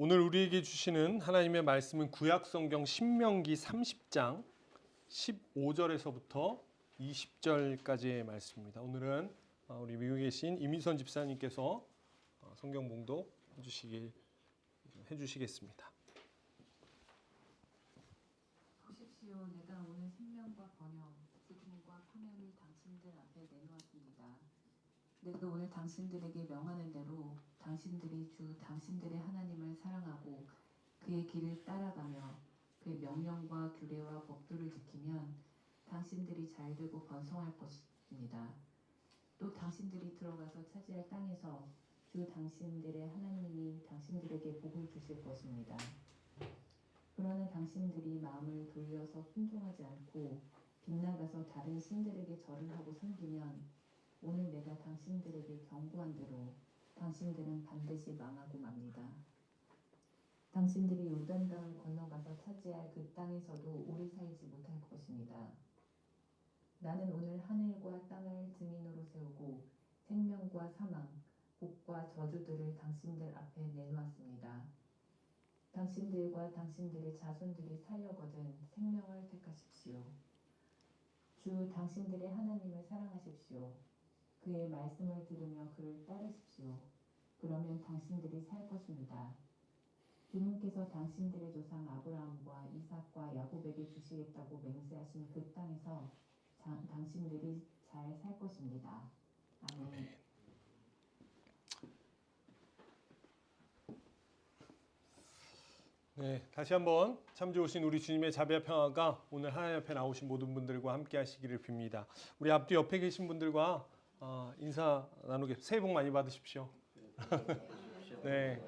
오늘 우리에게 주시는 하나님의 말씀은 구약성경 신명기 30장 15절에서부터 20절까지의 말씀입니다. 오늘은 우리 미국에 계신 이민선 집사님께서 성경 봉독 해주시겠습니다. 보십시오. 내가 오늘 생명과 번영, 죽음과 파멸을 당신들 앞에 내놓았습니다. 내가 오늘 당신들에게 명하는 대로 당신들이 주 당신들의 하나님을 사랑하고 그의 길을 따라가며 그의 명령과 규례와 법도를 지키면 당신들이 잘되고 번성할 것입니다. 또 당신들이 들어가서 차지할 땅에서 주 당신들의 하나님이 당신들에게 복을 주실 것입니다. 그러나 당신들이 마음을 돌려서 순종하지 않고 빗나가서 다른 신들에게 절을 하고 섬기면 오늘 내가 당신들에게 경고한 대로 당신들은 반드시 망하고 맙니다. 당신들이 요단강을 건너가서 차지할 그 땅에서도 오래 살지 못할 것입니다. 나는 오늘 하늘과 땅을 증인으로 세우고 생명과 사망, 복과 저주들을 당신들 앞에 내놓았습니다. 당신들과 당신들의 자손들이 살려거든 생명을 택하십시오. 주 당신들의 하나님을 사랑하십시오. 그의 말씀을 들으며 그를 따르십시오. 그러면 당신들이 살 것입니다. 주님께서 당신들의 조상 아브라함과 이삭과 야곱에게 주시겠다고 맹세하신 그 땅에서 당신들이 잘 살 것입니다. 아멘. 네, 다시 한번 참 좋으신 우리 주님의 자비와 평화가 오늘 하나님 앞에 나오신 모든 분들과 함께 하시기를 빕니다. 우리 앞뒤 옆에 계신 분들과 인사 나누게 새해 복 많이 받으십시오. 네,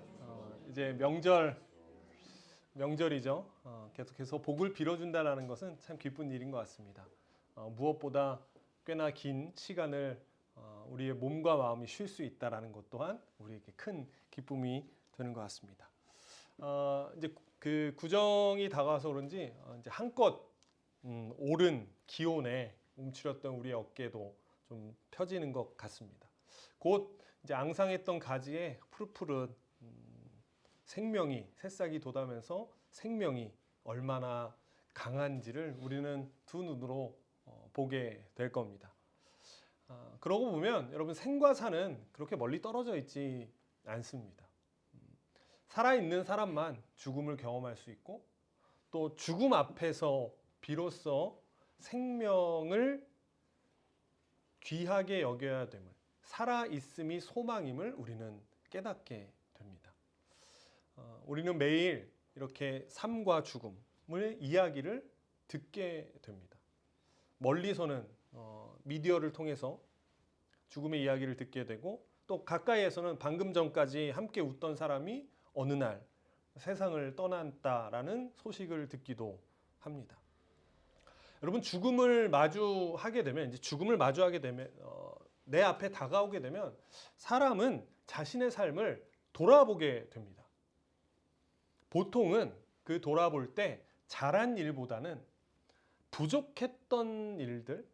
이제 명절이죠. 계속해서 복을 빌어준다는 것은 참 기쁜 일인 것 같습니다. 무엇보다 꽤나 긴 시간을 우리의 몸과 마음이 쉴 수 있다는 것 또한 우리에게 큰 기쁨이 되는 것 같습니다. 이제 그 구정이 다가와서 그런지 이제 한껏 오른 기온에 움츠렸던 우리의 어깨도 좀 펴지는 것 같습니다. 곧 이제 앙상했던 가지에 푸릇푸릇 생명이 새싹이 돋아면서 생명이 얼마나 강한지를 우리는 두 눈으로 보게 될 겁니다. 그러고 보면 여러분 생과 사는 그렇게 멀리 떨어져 있지 않습니다. 살아있는 사람만 죽음을 경험할 수 있고 또 죽음 앞에서 비로소 생명을 귀하게 여겨야 됨을, 살아있음이 소망임을 우리는 깨닫게 됩니다. 우리는 매일 이렇게 삶과 죽음의 이야기를 듣게 됩니다. 멀리서는 미디어를 통해서 죽음의 이야기를 듣게 되고 또 가까이에서는 방금 전까지 함께 웃던 사람이 어느 날 세상을 떠났다라는 소식을 듣기도 합니다. 여러분 죽음을 마주하게 되면 내 앞에 다가오게 되면 사람은 자신의 삶을 돌아보게 됩니다. 보통은 그 돌아볼 때 잘한 일보다는 부족했던 일들,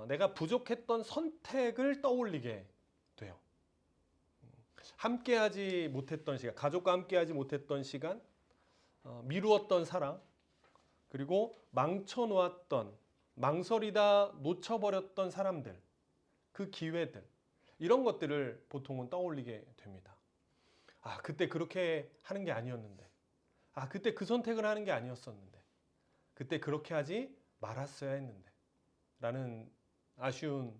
내가 부족했던 선택을 떠올리게 돼요. 함께하지 못했던 시간, 가족과 함께하지 못했던 시간, 미루었던 사랑, 그리고 망쳐놓았던, 망설이다 놓쳐버렸던 사람들, 그 기회들, 이런 것들을 보통은 떠올리게 됩니다. 그때 그렇게 하는 게 아니었는데, 그때 그 선택을 하는 게 아니었었는데, 그때 그렇게 하지 말았어야 했는데 라는 아쉬운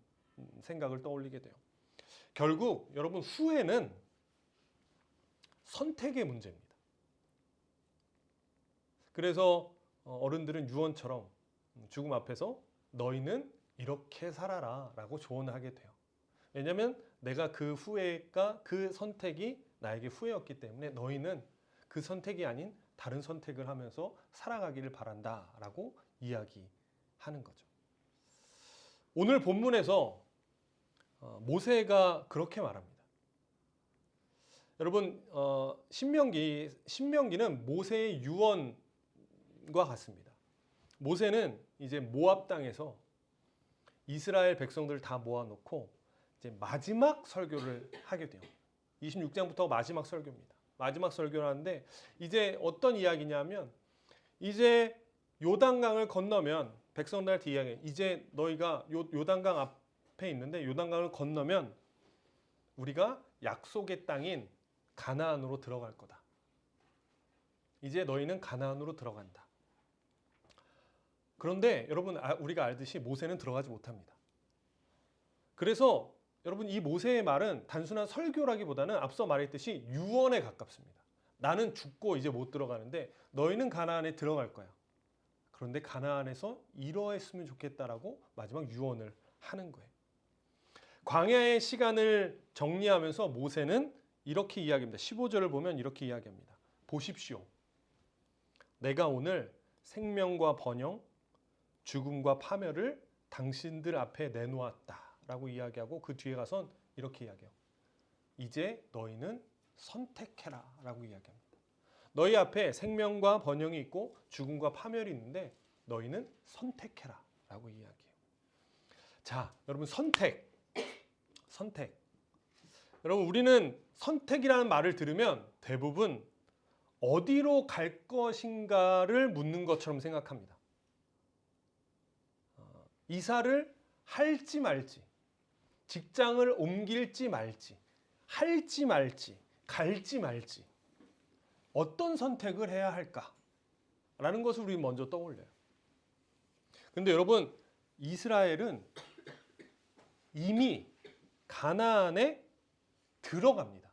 생각을 떠올리게 돼요. 결국 여러분 후회는 선택의 문제입니다. 그래서 어른들은 유언처럼 죽음 앞에서 너희는 이렇게 살아라 라고 조언을 하게 돼요. 왜냐하면 내가 그 후회가 그 선택이 나에게 후회였기 때문에 너희는 그 선택이 아닌 다른 선택을 하면서 살아가기를 바란다 라고 이야기하는 거죠. 오늘 본문에서 모세가 그렇게 말합니다. 여러분 신명기는 모세의 유언과 같습니다. 모세는 이제 모압 땅에서 이스라엘 백성들을 다 모아놓고 이제 마지막 설교를 하게 돼요. 26장부터 마지막 설교입니다. 마지막 설교를 하는데 이제 어떤 이야기냐면 이제 요단강을 건너면 백성들한테 이야기해. 이제 너희가 요단강 앞에 있는데 요단강을 건너면 우리가 약속의 땅인 가나안으로 들어갈 거다. 이제 너희는 가나안으로 들어간다. 그런데 여러분 우리가 알듯이 모세는 들어가지 못합니다. 그래서 여러분 이 모세의 말은 단순한 설교라기보다는 앞서 말했듯이 유언에 가깝습니다. 나는 죽고 이제 못 들어가는데 너희는 가나안에 들어갈 거야. 그런데 가나안에서 이러했으면 좋겠다라고 마지막 유언을 하는 거예요. 광야의 시간을 정리하면서 모세는 이렇게 이야기합니다. 15절을 보면 이렇게 이야기합니다. 보십시오. 내가 오늘 생명과 번영, 죽음과 파멸을 당신들 앞에 내놓았다라고 이야기하고 그 뒤에 가선 이렇게 이야기해요. 이제 너희는 선택해라라고 이야기합니다. 너희 앞에 생명과 번영이 있고 죽음과 파멸이 있는데 너희는 선택해라라고 이야기해요. 자, 여러분 선택. 여러분 우리는 선택이라는 말을 들으면 대부분 어디로 갈 것인가를 묻는 것처럼 생각합니다. 이사를 할지 말지, 직장을 옮길지 말지, 할지 말지, 갈지 말지 어떤 선택을 해야 할까라는 것을 우리 먼저 떠올려요. 그런데 여러분 이스라엘은 이미 가나안에 들어갑니다.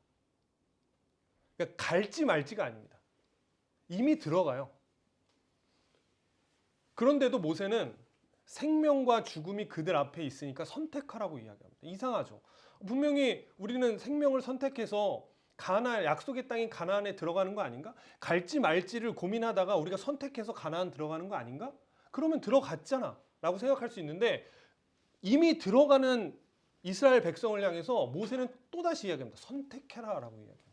그러니까 갈지 말지가 아닙니다. 이미 들어가요. 그런데도 모세는 생명과 죽음이 그들 앞에 있으니까 선택하라고 이야기합니다. 이상하죠. 분명히 우리는 생명을 선택해서 약속의 땅인 가나안에 들어가는 거 아닌가? 갈지 말지를 고민하다가 우리가 선택해서 가나안 들어가는 거 아닌가? 그러면 들어갔잖아 라고 생각할 수 있는데 이미 들어가는 이스라엘 백성을 향해서 모세는 또다시 이야기합니다. 선택해라 라고 이야기합니다.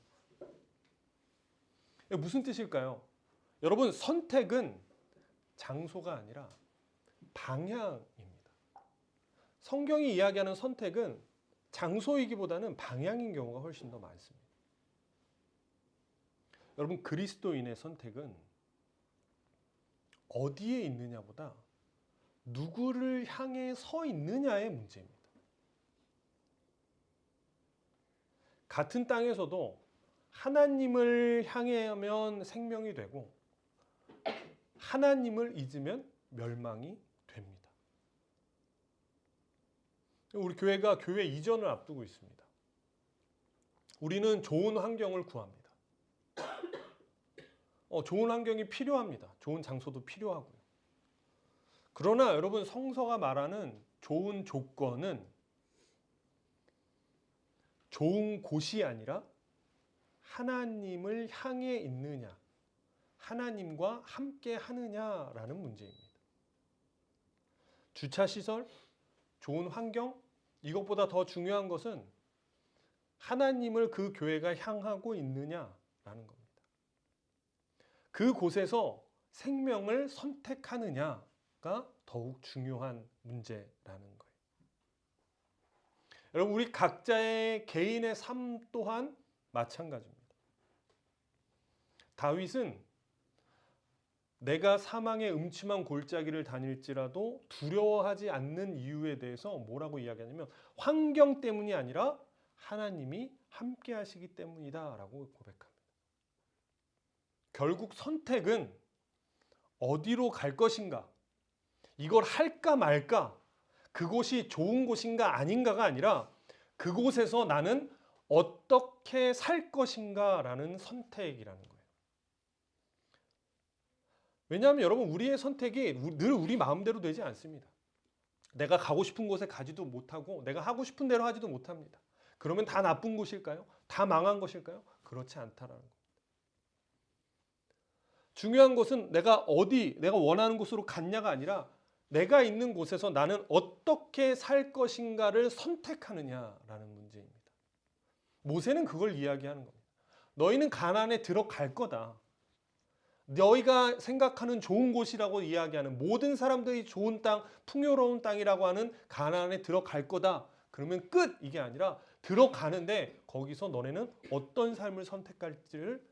무슨 뜻일까요? 여러분 선택은 장소가 아니라 방향입니다. 성경이 이야기하는 선택은 장소이기보다는 방향인 경우가 훨씬 더 많습니다. 여러분 그리스도인의 선택은 어디에 있느냐보다 누구를 향해 서 있느냐의 문제입니다. 같은 땅에서도 하나님을 향하면 생명이 되고 하나님을 잊으면 멸망이 됩니다. 우리 교회가 교회 이전을 앞두고 있습니다. 우리는 좋은 환경을 구합니다. 좋은 환경이 필요합니다. 좋은 장소도 필요하고요. 그러나 여러분 성서가 말하는 좋은 조건은 좋은 곳이 아니라 하나님을 향해 있느냐, 하나님과 함께 하느냐라는 문제입니다. 주차 시설, 좋은 환경, 이것보다 더 중요한 것은 하나님을 그 교회가 향하고 있느냐라는 겁니다. 그곳에서 생명을 선택하느냐가 더욱 중요한 문제라는 거예요. 여러분 우리 각자의 개인의 삶 또한 마찬가지입니다. 다윗은 내가 사망의 음침한 골짜기를 다닐지라도 두려워하지 않는 이유에 대해서 뭐라고 이야기하냐면 환경 때문이 아니라 하나님이 함께 하시기 때문이다 라고 고백합니다. 결국 선택은 어디로 갈 것인가, 이걸 할까 말까, 그곳이 좋은 곳인가 아닌가가 아니라 그곳에서 나는 어떻게 살 것인가 라는 선택이라는 거예요. 왜냐하면 여러분 우리의 선택이 늘 우리 마음대로 되지 않습니다. 내가 가고 싶은 곳에 가지도 못하고 내가 하고 싶은 대로 하지도 못합니다. 그러면 다 나쁜 곳일까요? 다 망한 것일까요? 그렇지 않다라는 겁니다. 중요한 것은 내가 원하는 곳으로 갔냐가 아니라 내가 있는 곳에서 나는 어떻게 살 것인가를 선택하느냐라는 문제입니다. 모세는 그걸 이야기하는 겁니다. 너희는 가나안에 들어갈 거다. 너희가 생각하는 좋은 곳이라고 이야기하는 모든 사람들이 좋은 땅, 풍요로운 땅이라고 하는 가나안에 들어갈 거다. 그러면 끝! 이게 아니라 들어가는데 거기서 너네는 어떤 삶을 살지를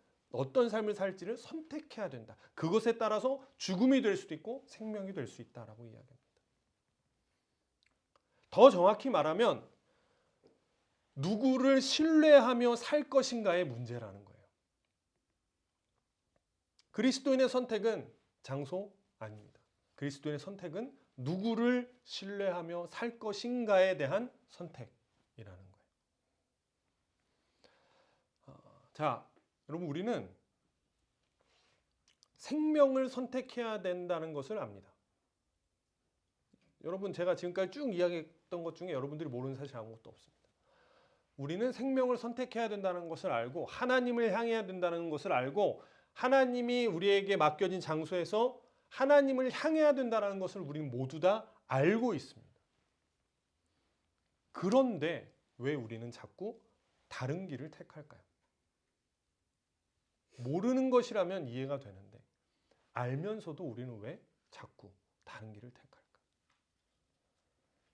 선택해야 된다. 그것에 따라서 죽음이 될 수도 있고 생명이 될 수 있다라고 이야기합니다. 더 정확히 말하면 누구를 신뢰하며 살 것인가의 문제라는 거예요. 그리스도인의 선택은 장소 아닙니다. 그리스도인의 선택은 누구를 신뢰하며 살 것인가에 대한 선택이라는 거예요. 자, 여러분 우리는 생명을 선택해야 된다는 것을 압니다. 여러분 제가 지금까지 쭉 이야기했던 것 중에 여러분들이 모르는 사실 아무것도 없습니다. 우리는 생명을 선택해야 된다는 것을 알고 하나님을 향해야 된다는 것을 알고 하나님이 우리에게 맡겨진 장소에서 하나님을 향해야 된다는 것을 우리는 모두 다 알고 있습니다. 그런데 왜 우리는 자꾸 다른 길을 택할까요? 모르는 것이라면 이해가 되는데 알면서도 우리는 왜 자꾸 다른 길을 택할까?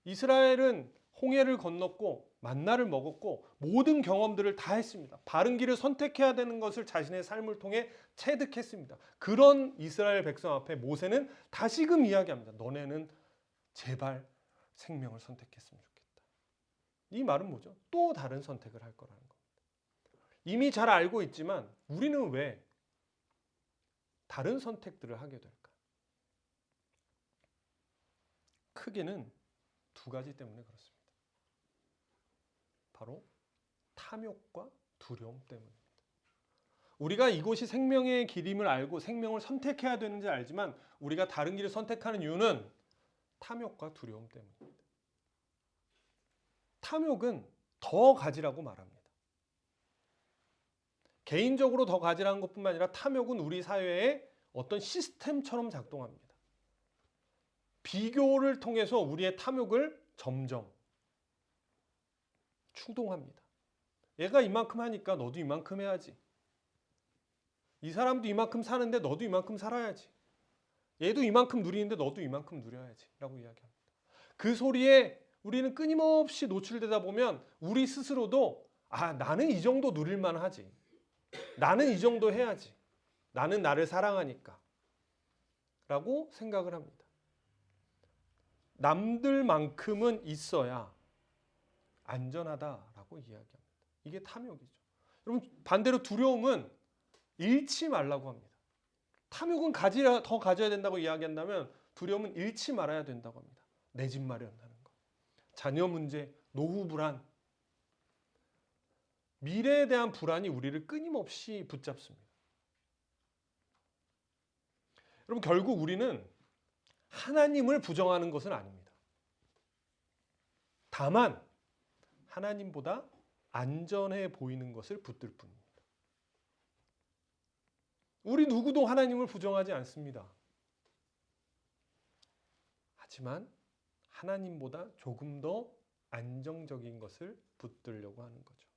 이스라엘은 홍해를 건넜고 만나를 먹었고 모든 경험들을 다 했습니다. 바른 길을 선택해야 되는 것을 자신의 삶을 통해 체득했습니다. 그런 이스라엘 백성 앞에 모세는 다시금 이야기합니다. 너네는 제발 생명을 선택했으면 좋겠다. 이 말은 뭐죠? 또 다른 선택을 할 거라는 겁니다. 이미 잘 알고 있지만 우리는 왜 다른 선택들을 하게 될까? 크게는 두 가지 때문에 그렇습니다. 바로 탐욕과 두려움 때문입니다. 우리가 이곳이 생명의 길임을 알고 생명을 선택해야 되는지 알지만 우리가 다른 길을 선택하는 이유는 탐욕과 두려움 때문입니다. 탐욕은 더 가지라고 말합니다. 개인적으로 더 가지라는 것뿐만 아니라 탐욕은 우리 사회의 어떤 시스템처럼 작동합니다. 비교를 통해서 우리의 탐욕을 점점 추동합니다. 얘가 이만큼 하니까 너도 이만큼 해야지. 이 사람도 이만큼 사는데 너도 이만큼 살아야지. 얘도 이만큼 누리는데 너도 이만큼 누려야지 라고 이야기합니다. 그 소리에 우리는 끊임없이 노출되다 보면 우리 스스로도 나는 이 정도 누릴 만하지. 나는 이 정도 해야지. 나는 나를 사랑하니까 라고 생각을 합니다. 남들만큼은 있어야 안전하다라고 이야기합니다. 이게 탐욕이죠. 여러분 반대로 두려움은 잃지 말라고 합니다. 탐욕은 더 가져야 된다고 이야기한다면 두려움은 잃지 말아야 된다고 합니다. 내 집 마련하는 것, 자녀 문제, 노후 불안, 미래에 대한 불안이 우리를 끊임없이 붙잡습니다. 여러분 결국 우리는 하나님을 부정하는 것은 아닙니다. 다만 하나님보다 안전해 보이는 것을 붙들 뿐입니다. 우리 누구도 하나님을 부정하지 않습니다. 하지만 하나님보다 조금 더 안정적인 것을 붙들려고 하는 거죠.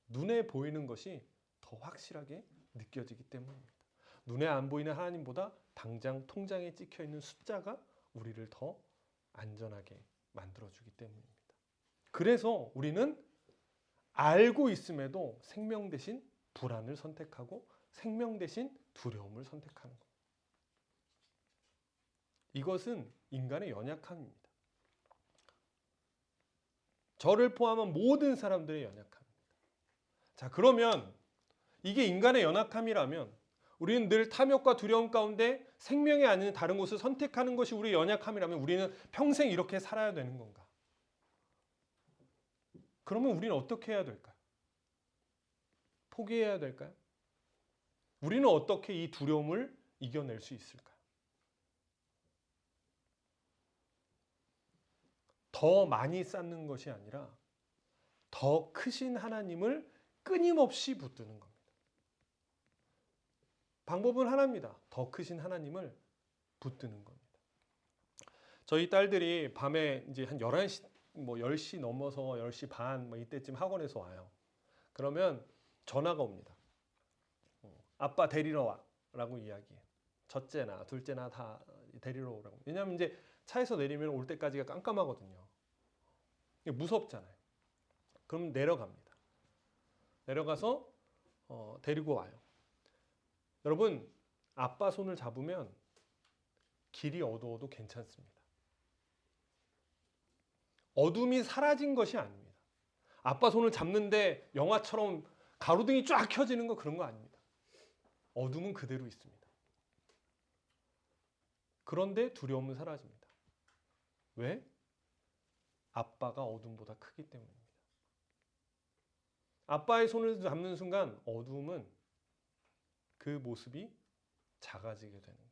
눈에 보이는 것이 더 확실하게 느껴지기 때문입니다. 눈에 안 보이는 하나님보다 당장 통장에 찍혀 있는 숫자가 우리를 더 안전하게 만들어주기 때문입니다. 그래서 우리는 알고 있음에도 생명 대신 불안을 선택하고 생명 대신 두려움을 선택하는 것. 이것은 인간의 연약함입니다. 저를 포함한 모든 사람들의 연약함입니다. 자, 그러면 이게 인간의 연약함이라면 우리는 늘 탐욕과 두려움 가운데 생명이 아닌 다른 곳을 선택하는 것이 우리의 연약함이라면 우리는 평생 이렇게 살아야 되는 건가? 그러면 우리는 어떻게 해야 될까요? 포기해야 될까요? 우리는 어떻게 이 두려움을 이겨낼 수 있을까요? 더 많이 쌓는 것이 아니라 더 크신 하나님을 끊임없이 붙드는 겁니다. 방법은 하나입니다. 더 크신 하나님을 붙드는 겁니다. 저희 딸들이 밤에 이제 한 11시, 10시 넘어서 10시 반 이때쯤 학원에서 와요. 그러면 전화가 옵니다. 아빠 데리러 와 라고 이야기해요. 첫째나 둘째나 다 데리러 오라고. 왜냐하면 이제 차에서 내리면 올 때까지가 깜깜하거든요. 무섭잖아요. 그럼 내려갑니다. 내려가서 데리고 와요. 여러분, 아빠 손을 잡으면 길이 어두워도 괜찮습니다. 어둠이 사라진 것이 아닙니다. 아빠 손을 잡는데 영화처럼 가로등이 쫙 켜지는 거 그런 거 아닙니다. 어둠은 그대로 있습니다. 그런데 두려움은 사라집니다. 왜? 아빠가 어둠보다 크기 때문입니다. 아빠의 손을 잡는 순간 어둠은 그 모습이 작아지게 되는 거예요.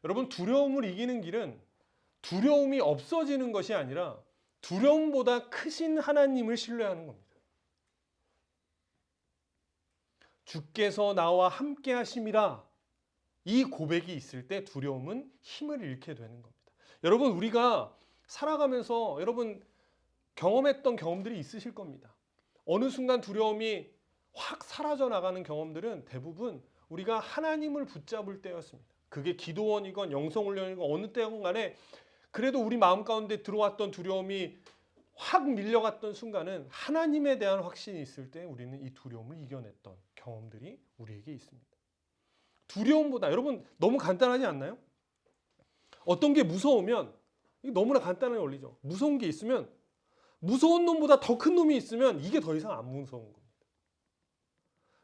여러분, 두려움을 이기는 길은 두려움이 없어지는 것이 아니라 두려움보다 크신 하나님을 신뢰하는 겁니다. 주께서 나와 함께 하심이라, 이 고백이 있을 때 두려움은 힘을 잃게 되는 겁니다. 여러분, 우리가 살아가면서 여러분 경험했던 경험들이 있으실 겁니다. 어느 순간 두려움이 확 사라져 나가는 경험들은 대부분 우리가 하나님을 붙잡을 때였습니다. 그게 기도원이건 영성훈련이건 어느 때건 간에 그래도 우리 마음 가운데 들어왔던 두려움이 확 밀려갔던 순간은 하나님에 대한 확신이 있을 때 우리는 이 두려움을 이겨냈던 경험들이 우리에게 있습니다. 두려움보다, 여러분 너무 간단하지 않나요? 어떤 게 무서우면, 이게 너무나 간단한 원리죠. 무서운 게 있으면 무서운 놈보다 더 큰 놈이 있으면 이게 더 이상 안 무서운 겁니다.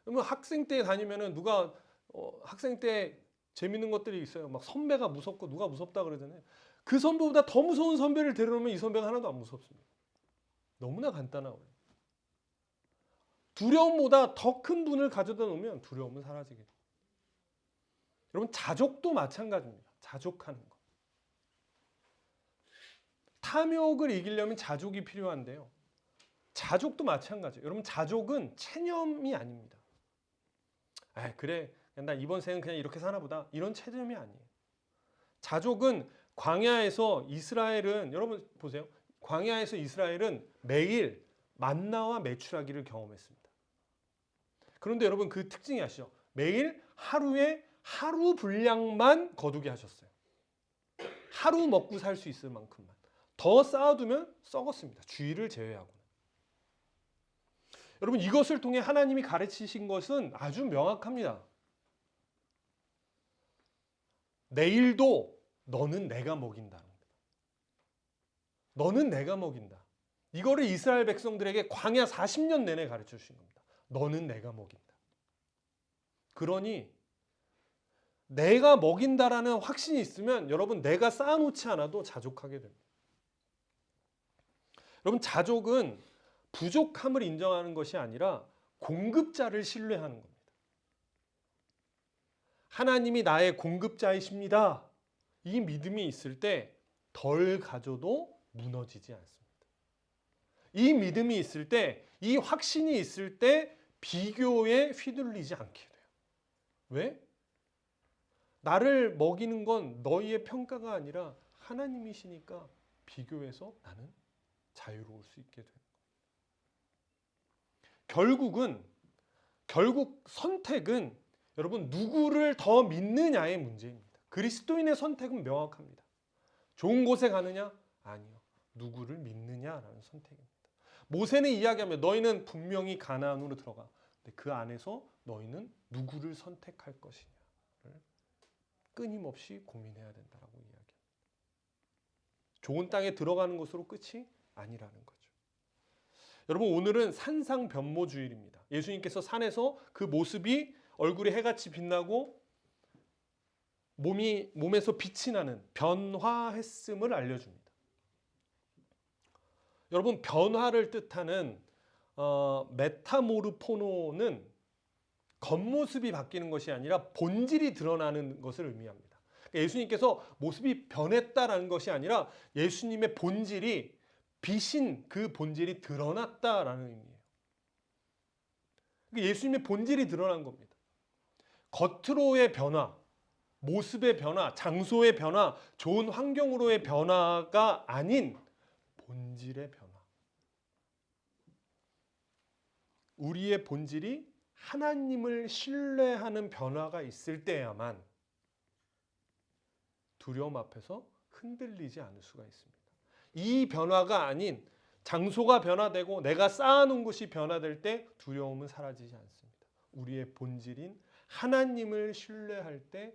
그러면 학생 때 다니면은 누가 학생 때 재밌는 것들이 있어요. 막 선배가 무섭고 누가 무섭다 그러잖아요. 그 선배보다 더 무서운 선배를 데려오면 이 선배가 하나도 안 무섭습니다. 너무나 간단한 원리. 두려움보다 더 큰 분을 가져다 놓으면 두려움은 사라지게 됩니다. 여러분, 자족도 마찬가지입니다. 자족하는 것. 탐욕을 이기려면 자족이 필요한데요. 자족도 마찬가지예요. 여러분, 자족은 체념이 아닙니다. 그래, 나 이번 생은 그냥 이렇게 사나 보다, 이런 체념이 아니에요. 자족은 광야에서 이스라엘은, 여러분 보세요. 광야에서 이스라엘은 매일 만나와 메추라기를 경험했습니다. 그런데 여러분, 그 특징이 아시죠? 매일 하루에 하루 분량만 거두게 하셨어요. 하루 먹고 살 수 있을 만큼만. 더 쌓아두면 썩었습니다. 주일을 제외하고는. 여러분, 이것을 통해 하나님이 가르치신 것은 아주 명확합니다. 내일도 너는 내가 먹인다. 너는 내가 먹인다. 이거를 이스라엘 백성들에게 광야 40년 내내 가르쳐 주신 겁니다. 너는 내가 먹인다. 그러니 내가 먹인다라는 확신이 있으면 여러분, 내가 쌓아놓지 않아도 자족하게 됩니다. 여러분, 자족은 부족함을 인정하는 것이 아니라 공급자를 신뢰하는 겁니다. 하나님이 나의 공급자이십니다. 이 믿음이 있을 때 덜 가져도 무너지지 않습니다. 이 믿음이 있을 때, 이 확신이 있을 때 비교에 휘둘리지 않게 돼요. 왜? 나를 먹이는 건 너희의 평가가 아니라 하나님이시니까 비교해서 나는 자유로울 수 있게 돼요. 결국 선택은 여러분, 누구를 더 믿느냐의 문제입니다. 그리스도인의 선택은 명확합니다. 좋은 곳에 가느냐? 아니요. 누구를 믿느냐라는 선택입니다. 모세는 이야기하면 너희는 분명히 가나안으로 들어가. 근데 그 안에서 너희는 누구를 선택할 것이냐를 끊임없이 고민해야 된다라고 이야기합니다. 좋은 땅에 들어가는 것으로 끝이 아니라는 거죠. 여러분, 오늘은 산상변모주일입니다. 예수님께서 산에서 그 모습이 얼굴에 해같이 빛나고 몸에서 빛이 나는 변화했음을 알려줍니다. 여러분, 변화를 뜻하는 메타모르포노는 겉모습이 바뀌는 것이 아니라 본질이 드러나는 것을 의미합니다. 그러니까 예수님께서 모습이 변했다라는 것이 아니라 예수님의 본질이, 빛인 그 본질이 드러났다라는 의미예요. 그러니까 예수님의 본질이 드러난 겁니다. 겉으로의 변화, 모습의 변화, 장소의 변화, 좋은 환경으로의 변화가 아닌 본질의 변화. 우리의 본질이 하나님을 신뢰하는 변화가 있을 때야만 두려움 앞에서 흔들리지 않을 수가 있습니다. 이 변화가 아닌 장소가 변화되고 내가 쌓아놓은 것이 변화될 때 두려움은 사라지지 않습니다. 우리의 본질인 하나님을 신뢰할 때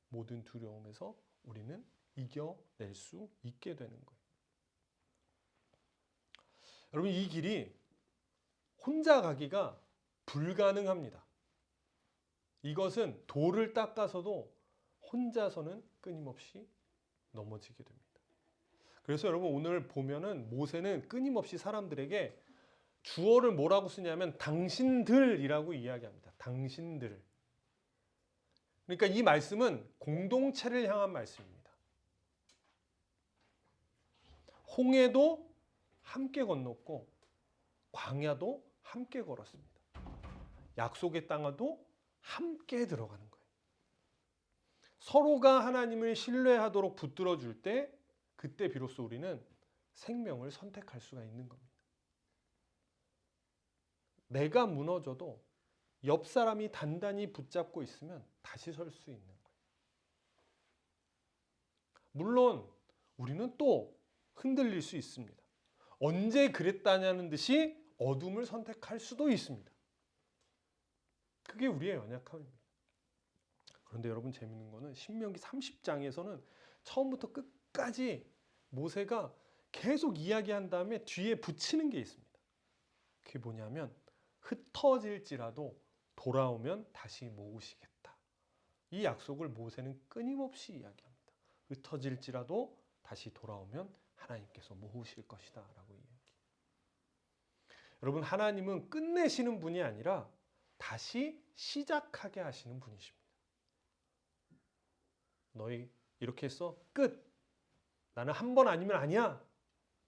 모든 두려움에서 우리는 이겨낼 수 있게 되는 거예요. 여러분, 이 길이 혼자 가기가 불가능합니다. 이것은 돌을 닦아서도 혼자서는 끊임없이 넘어지게 됩니다. 그래서 여러분, 오늘 보면은 모세는 끊임없이 사람들에게 주어를 뭐라고 쓰냐면 당신들이라고 이야기합니다. 당신들. 그러니까 이 말씀은 공동체를 향한 말씀입니다. 홍해도 함께 건넜고 광야도 함께 걸었습니다. 약속의 땅에도 함께 들어가는 거예요. 서로가 하나님을 신뢰하도록 붙들어 줄 때 그때 비로소 우리는 생명을 선택할 수가 있는 겁니다. 내가 무너져도 옆 사람이 단단히 붙잡고 있으면 다시 설 수 있는 거예요. 물론 우리는 또 흔들릴 수 있습니다. 언제 그랬다냐는 듯이 어둠을 선택할 수도 있습니다. 그게 우리의 연약함입니다. 그런데 여러분, 재밌는 거는 신명기 30장에서는 처음부터 끝까지 모세가 계속 이야기한 다음에 뒤에 붙이는 게 있습니다. 그게 뭐냐면 흩어질지라도 돌아오면 다시 모으시겠다. 이 약속을 모세는 끊임없이 이야기합니다. 흩어질지라도 다시 돌아오면 하나님께서 모으실 것이다 라고 이야기해요. 여러분, 하나님은 끝내시는 분이 아니라 다시 시작하게 하시는 분이십니다. 너희 이렇게 했어? 끝! 나는 한 번 아니면 아니야!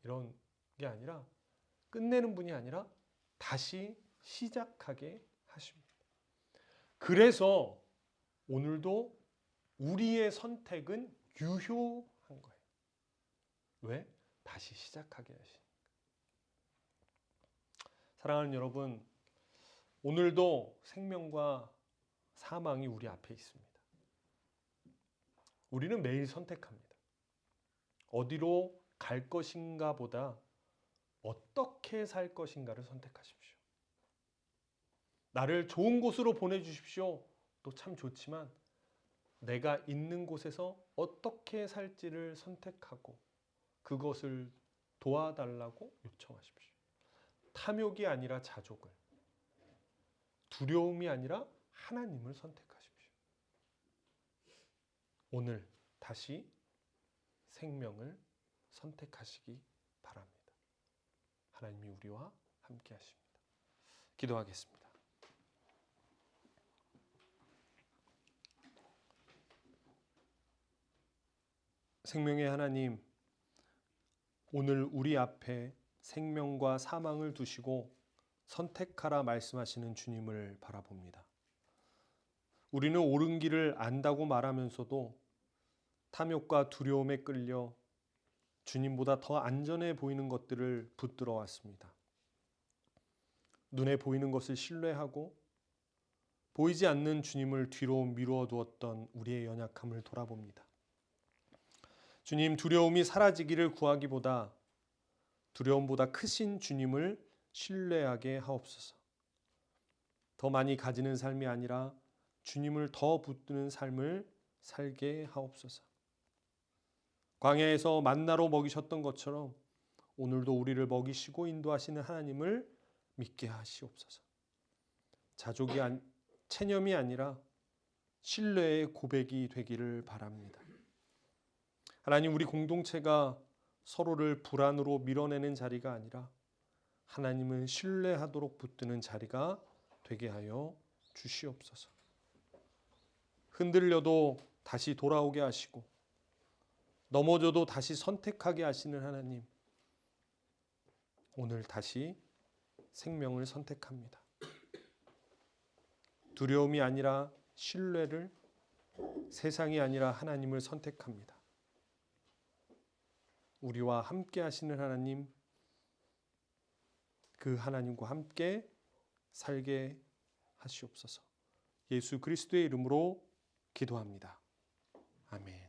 이런 게 아니라 끝내는 분이 아니라 다시 시작하게 하십니다. 그래서 오늘도 우리의 선택은 유효한 거예요. 왜? 다시 시작하게 하시니까. 사랑하는 여러분, 오늘도 생명과 사망이 우리 앞에 있습니다. 우리는 매일 선택합니다. 어디로 갈 것인가 보다 어떻게 살 것인가를 선택하십시오. 나를 좋은 곳으로 보내주십시오. 또 참 좋지만 내가 있는 곳에서 어떻게 살지를 선택하고 그것을 도와달라고 요청하십시오. 탐욕이 아니라 자족을, 두려움이 아니라 하나님을 선택하십시오. 오늘 다시 생명을 선택하시기 바랍니다. 하나님이 우리와 함께 하십니다. 기도하겠습니다. 생명의 하나님, 오늘 우리 앞에 생명과 사망을 두시고 선택하라 말씀하시는 주님을 바라봅니다. 우리는 옳은 길을 안다고 말하면서도 탐욕과 두려움에 끌려 주님보다 더 안전해 보이는 것들을 붙들어 왔습니다. 눈에 보이는 것을 신뢰하고 보이지 않는 주님을 뒤로 미루어 두었던 우리의 연약함을 돌아봅니다. 주님, 두려움이 사라지기를 구하기보다 두려움보다 크신 주님을 신뢰하게 하옵소서. 더 많이 가지는 삶이 아니라 주님을 더 붙드는 삶을 살게 하옵소서. 광야에서 만나로 먹이셨던 것처럼 오늘도 우리를 먹이시고 인도하시는 하나님을 믿게 하시옵소서. 체념이 아니라 신뢰의 고백이 되기를 바랍니다. 하나님, 우리 공동체가 서로를 불안으로 밀어내는 자리가 아니라 하나님을 신뢰하도록 붙드는 자리가 되게 하여 주시옵소서. 흔들려도 다시 돌아오게 하시고 넘어져도 다시 선택하게 하시는 하나님, 오늘 다시 생명을 선택합니다. 두려움이 아니라 신뢰를, 세상이 아니라 하나님을 선택합니다. 우리와 함께 하시는 하나님, 그 하나님과 함께 살게 하시옵소서. 예수 그리스도의 이름으로 기도합니다. 아멘.